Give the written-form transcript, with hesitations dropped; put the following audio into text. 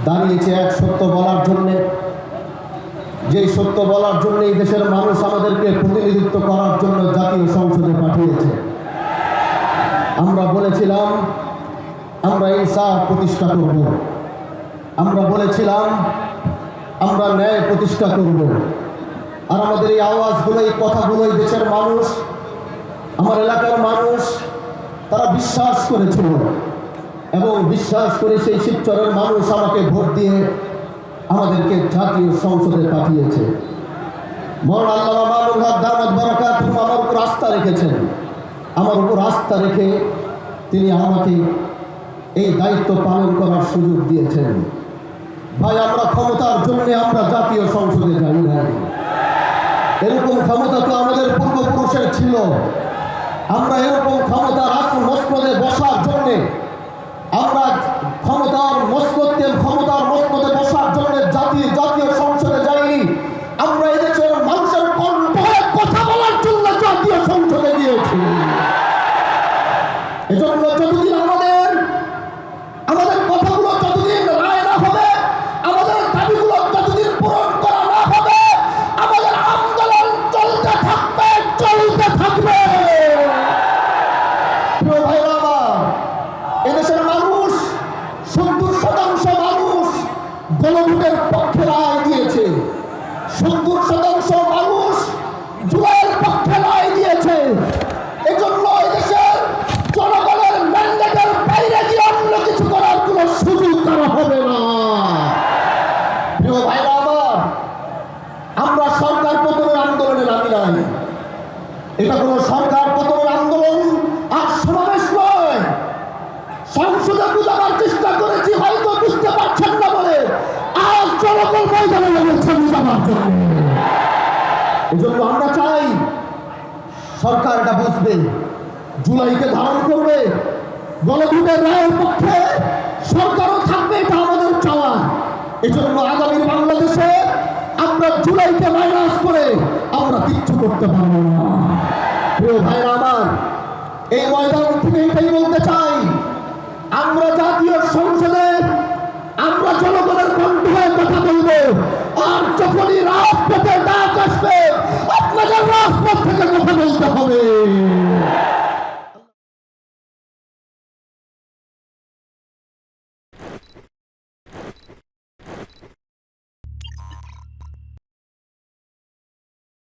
দাঁড়িয়েছে এক সত্য বলার জন্যে, যেই সত্য বলার জন্য এই দেশের মানুষ আমাদেরকে প্রতিনিধিত্ব করার জন্য জাতীয় সংসদে পাঠিয়েছে। আমরা বলেছিলাম আমরা ইনসাফ প্রতিষ্ঠা করব, আমরা বলেছিলাম আমরা ন্যায় প্রতিষ্ঠা করব। আর আমাদের এই আওয়াজগুলো, এই কথাগুলো এই দেশের মানুষ, আমার এলাকার মানুষ তারা বিশ্বাস করেছিল এবং বিশ্বাস করে সেই শিবচরের মানুষ আমাকে ভোট দিয়ে আমাদেরকে জাতীয় সংসদে পাঠিয়েছে। মওলানা আল্লামা মামুনুল হক দামাত বারাকাতুহু আমার উপর আস্থা রেখেছেন। আমার উপর আস্থা রেখে তিনি আমাকে এই দায়িত্ব পালন করার সুযোগ দিয়েছেন। ভাই, আমরা ক্ষমতার জন্য আমরা জাতীয় সংসদে যাই নাই। এরকম ক্ষমতা তো আমাদের পূর্বপুরুষের ছিল। আমরা এরকম ক্ষমতার আসন মসনদে বসার জন্যে, আমরা ক্ষমতার মসনদে বসার জন্য জাতীয় সংসদে যাইনি। আমরা এদেশের মানুষের কণ্ঠে কথা বলার জন্য জাতীয় সংসদে গিয়েছি। এজন্য যতদিন আমাদের কথাগুলো যতদিন রায় না হবে, আমাদের দাবিগুলো যতদিন পূরণ করা না হবে, আমাদের আন্দোলন চলতে থাকবে। প্রিয় ভাইরা আমার, এদেশের মানুষ 70% মানুষ গণভোটের পক্ষে রায় দিয়েছে। 70% মানুষ জুলাইয়ের পক্ষে রায় দিয়েছে। এজন্য এদেশের জনগণের ম্যান্ডেটের বাইরে গিয়ে অন্য কিছু করার কোন সুযোগ করা হবে না। প্রিয় ভাইরা আমার, আমরা সরকার পতনের আন্দোলনে নামি নাই। এটা কোনো সরকার পতনের আন্দোলন আর সমাবেশ নয়। সংসদে বুঝাবার চেষ্টা করেছি, হয়তো বুঝতে পারছেন না বলে আজ জনগণ ময়দানে নেমেছে বুঝাবার জন্য। এজন্য আমরা চাই সরকার এটা বুঝবে, জুলাইকে ধারণ করবে, গণভোটের রায়ের পক্ষে সরকারও থাকবে, এটা আমাদের চাওয়া। এজন্য আগামী বাংলাদেশে আমরা জুলাইকে মাইনাস করে আমরা কিচ্ছু করতে পারবো না। প্রিয় ভাইরা আমার, এই ময়দান থেকে এটাই বলতে চাই, আমরা জাতীয় সংসদে